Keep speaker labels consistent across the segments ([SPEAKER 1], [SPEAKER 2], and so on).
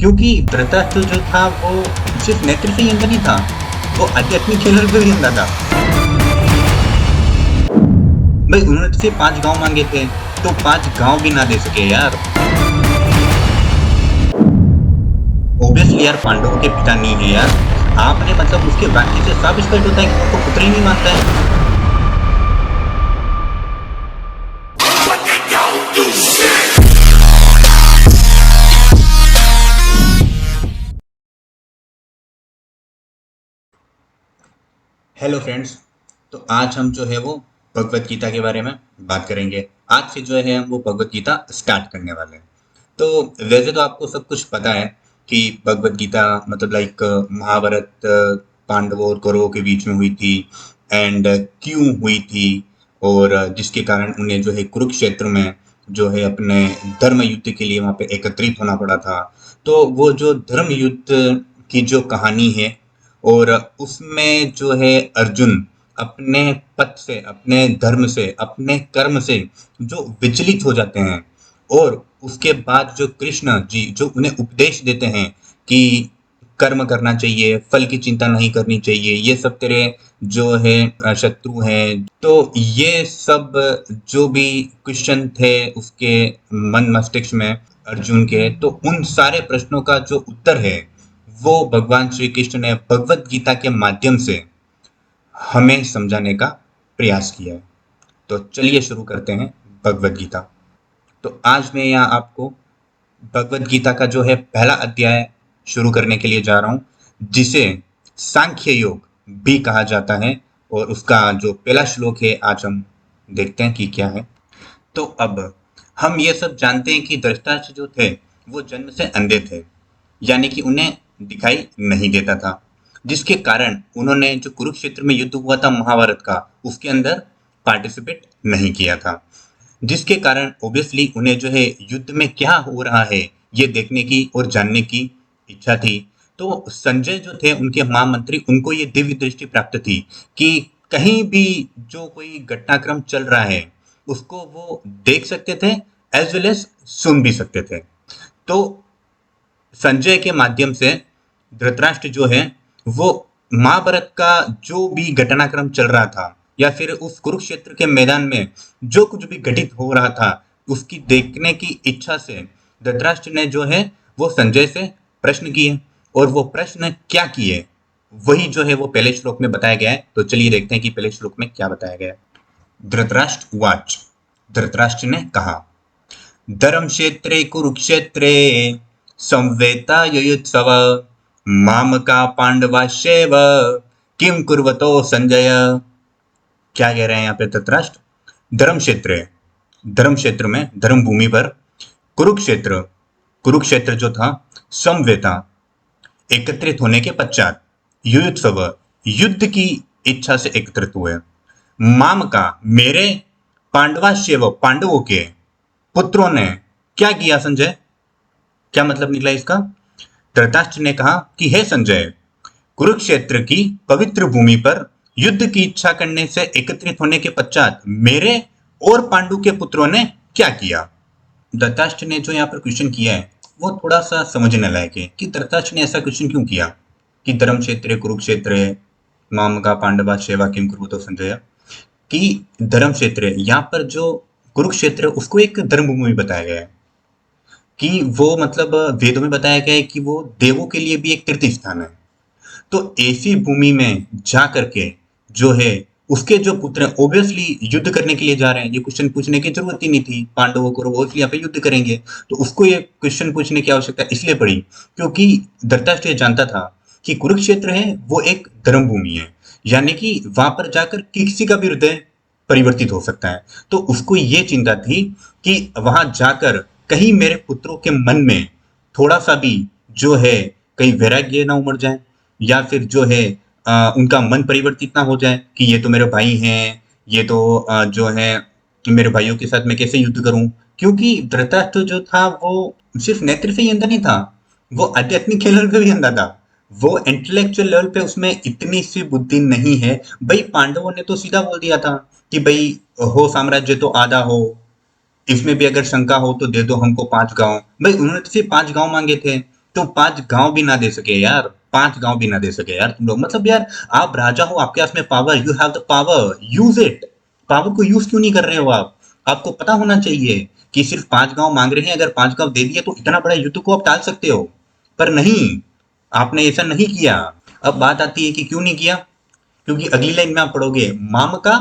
[SPEAKER 1] क्योंकि धृतराष्ट्र जो था वो सिर्फ नेतृत्व से ही अंधा नहीं था, वो आध्यात्मिक खेल पे भी अंधा था। भाई उन्होंने तो सिर्फ 5 गांव मांगे थे, तो 5 गांव भी ना दे सके यार। ऑब्वियसली यार पांडवों के पिता नहीं है यार। आपने मतलब उसके वाक्य से साफ स्पष्ट होता है कि उनको पुत्र ही नहीं मानता है। हेलो फ्रेंड्स, तो आज हम जो है वो भगवत गीता के बारे में बात करेंगे। आज से जो है हम वो भगवत गीता स्टार्ट करने वाले हैं। तो वैसे तो आपको सब कुछ पता है कि भगवत गीता मतलब लाइक महाभारत पांडवों और कौरवों के बीच में हुई थी एंड क्यों हुई थी, और जिसके कारण उन्हें जो है कुरुक्षेत्र में जो है अपने धर्म युद्ध के लिए वहां पे एकत्रित होना पड़ा था। तो वो जो धर्म युद्ध की जो कहानी है, और उसमें जो है अर्जुन अपने पथ से, अपने धर्म से, अपने कर्म से जो विचलित हो जाते हैं, और उसके बाद जो कृष्ण जी जो उन्हें उपदेश देते हैं कि कर्म करना चाहिए, फल की चिंता नहीं करनी चाहिए, ये सब तेरे जो है शत्रु हैं। तो ये सब जो भी क्वेश्चन थे उसके मन मस्तिष्क में अर्जुन के, तो उन सारे प्रश्नों का जो उत्तर है वो भगवान श्री कृष्ण ने भगवत गीता के माध्यम से हमें समझाने का प्रयास किया है। तो चलिए शुरू करते हैं भगवत गीता। तो आज मैं यहाँ आपको भगवत गीता का जो है पहला अध्याय शुरू करने के लिए जा रहा हूँ, जिसे सांख्य योग भी कहा जाता है, और उसका जो पहला श्लोक है आज हम देखते हैं कि क्या है। तो अब हम ये सब जानते हैं कि धृतराष्ट्र जो थे वो जन्म से अंधे थे, यानी कि उन्हें दिखाई नहीं देता था, जिसके कारण उन्होंने जो कुरुक्षेत्र में युद्ध हुआ था महाभारत का, उसके अंदर पार्टिसिपेट नहीं किया था, जिसके कारण ऑब्वियसली उन्हें जो है युद्ध में क्या हो रहा है ये देखने की और जानने की इच्छा थी। तो संजय जो थे उनके महामंत्री, उनको ये दिव्य दृष्टि प्राप्त थी कि कहीं भी जो कोई घटनाक्रम चल रहा है उसको वो देख सकते थे, एज वेल एज सुन भी सकते थे। तो संजय के माध्यम से धृतराष्ट्र जो है वो महाभारत का जो भी घटनाक्रम चल रहा था, या फिर उस कुरुक्षेत्र के मैदान में जो कुछ भी घटित हो रहा था, उसकी देखने की इच्छा से धृतराष्ट्र ने जो है वो संजय से प्रश्न किए, और वो प्रश्न क्या किए वही जो है वो पहले श्लोक में बताया गया है। तो चलिए देखते हैं कि पहले श्लोक में क्या बताया गया है। धृतराष्ट्र उवाच, धृतराष्ट्र ने कहा, धर्म क्षेत्रे कुरुक्षेत्रे संवेतायुयुत्सव मामका पांडवाश्चैव किम कुर्वतो संजय। क्या कह रहे हैं यहाँ पे धृतराष्ट्र? धर्म क्षेत्र है, धर्म क्षेत्र में, धर्म भूमि पर कुरुक्षेत्र, कुरुक्षेत्र जो था समवेता एकत्रित होने के पश्चात, युयुत्सव युद्ध की इच्छा से एकत्रित हुए, माम का मेरे, पांडवाश्चैव पांडवों के, पुत्रों ने क्या किया संजय? क्या मतलब निकला इसका? धृतराष्ट्र ने कहा कि हे संजय, कुरुक्षेत्र की पवित्र भूमि पर युद्ध की इच्छा करने से एकत्रित होने के पश्चात मेरे और पांडु के पुत्रों ने क्या किया? धृतराष्ट्र ने जो यहाँ पर क्वेश्चन किया है वो थोड़ा सा समझने लायक है कि धृतराष्ट्र ने ऐसा क्वेश्चन क्यों किया कि धर्म क्षेत्र कुरुक्षेत्र माम का पांडवा सेवा किम कुरुतो संजय, कि धर्म क्षेत्र यहाँ पर जो कुरुक्षेत्र उसको एक धर्म भूमि बताया गया है, कि वो मतलब वेदों में बताया गया है कि वो देवों के लिए भी एक तीर्थ स्थान है। तो ऐसी भूमि में जा करके जो है उसके जो पुत्र हैं ऑब्वियसली युद्ध करने के लिए जा रहे हैं, ये क्वेश्चन पूछने की जरूरत ही नहीं थी, पांडवों को ऑब्वियसली यहाँ पे युद्ध करेंगे, तो उसको ये क्वेश्चन पूछने की आवश्यकता इसलिए पड़ी क्योंकि धृतराष्ट्र जानता था कि कुरुक्षेत्र है वो एक धर्म भूमि है, यानी कि वहां पर जाकर किसी का भी हृदय परिवर्तित हो सकता है। तो उसको ये चिंता थी कि वहां जाकर कहीं मेरे पुत्रों के मन में थोड़ा सा भी जो है कहीं वैराग्य ना उमड़ जाए, या फिर जो है उनका मन परिवर्तित ना हो जाए कि ये तो मेरे भाई हैं, ये तो जो है मेरे भाइयों के साथ मैं कैसे युद्ध करूं। क्योंकि धृतराष्ट्र जो था वो सिर्फ नेत्र से ही अंधा नहीं था, वो आध्यात्मिक खेल पे भी अंधा था। वो इंटेलेक्चुअल लेवल पे उसमें इतनी सी बुद्धि नहीं है। भाई पांडवों ने तो सीधा बोल दिया था कि भाई हो साम्राज्य तो आधा हो, इसमें भी अगर शंका हो तो दे दो हमको 5 गांव। भाई उन्होंने तो सिर्फ 5 गांव मांगे थे, तो 5 गाँव भी ना दे सके यार, 5 गाँव भी ना दे सके यार तुम लोग। मतलब यार, आप राजा हो, आपके पास में power, you have the power, use it. Power को यूज़ क्यों नहीं कर रहे हो आप? आपको पता होना चाहिए कि सिर्फ 5 गाँव माँग रहे हैं, अगर 5 गाँव दे दिए तो इतना बड़ा युद्ध को आप टाल सकते हो। पर नहीं, आपने ऐसा नहीं किया। अब बात आती है कि क्यों नहीं किया? क्योंकि अगली लाइन में आप पढ़ोगे, मामका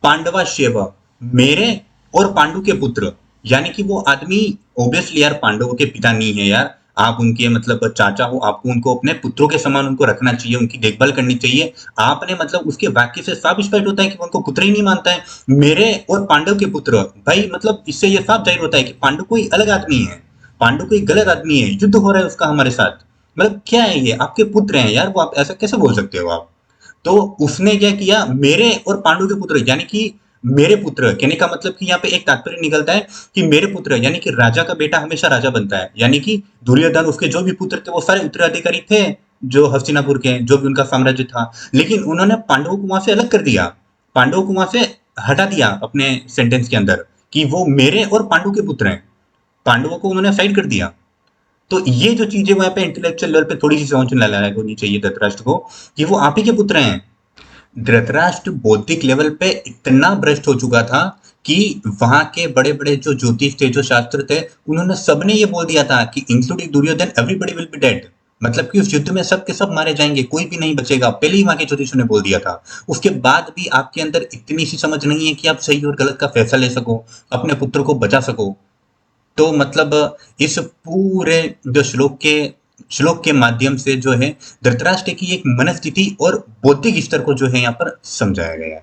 [SPEAKER 1] पांडवाश्यव, मेरे और पांडु के पुत्र। यानी कि वो आदमी ऑब्वियसली यार पांडवों के पिता नहीं है यार, आप उनके मतलब चाचा हो, आपको उनको अपने पुत्रों के समान उनको रखना चाहिए, उनकी देखभाल करनी चाहिए। आपने मतलब उसके वाक्य से साफ स्पष्ट होता है कि वो उनको पुत्र ही नहीं मानता है। मेरे और पांडव के पुत्र, भाई मतलब इससे ये साफ जाहिर होता है कि पांडु कोई अलग आदमी है, पांडु कोई गलत आदमी है, युद्ध हो रहा है उसका हमारे साथ। मतलब क्या है ये, आपके पुत्र हैं यार वो, आप ऐसा कैसे बोल सकते हो आप? तो उसने क्या किया, मेरे और पांडु के पुत्र, यानी कि मेरे पुत्र कहने का मतलब कि यहाँ पे एक तात्पर्य निकलता है कि मेरे पुत्र, यानी कि राजा का बेटा हमेशा राजा बनता है। यानी कि दुर्योधन, उसके जो भी पुत्र थे वो सारे उत्तराधिकारी थे, जो हस्तिनापुर के, जो भी उनका साम्राज्य था। लेकिन उन्होंने पांडवों को वहां से अलग कर दिया, पांडवों को वहां से हटा दिया अपने सेंटेंस के अंदर, कि वो मेरे और पांडु के पुत्र हैं। पांडवों को उन्होंने साइड कर दिया। तो ये जो चीजें वहां पे इंटेलेक्चुअल लेवल पे थोड़ी सी समझ में लायक होनी चाहिए धृतराष्ट्र को, कि वो आप ही के पुत्र हैं। धृतराष्ट्र बौद्धिक लेवल पे इतना भ्रष्ट हो चुका था कि वहां के बड़े बड़े जो ज्योतिष थे, जो शास्त्र थे, उन्होंने सबने ये बोल दिया था कि including Duryodhan, everybody will be dead. मतलब कि उस युद्ध में सब के सब मारे जाएंगे, कोई भी नहीं बचेगा, पहले ही वहां के ज्योतिषों ने बोल दिया था। उसके बाद भी आपके अंदर इतनी सी समझ नहीं है कि आप सही और गलत का फैसला ले सको, अपने पुत्र को बचा सको। तो मतलब इस पूरे जो श्लोक के माध्यम से जो है धृतराष्ट्र की एक मनस्थिति और बौद्धिक स्तर को जो है यहाँ पर समझाया गया है।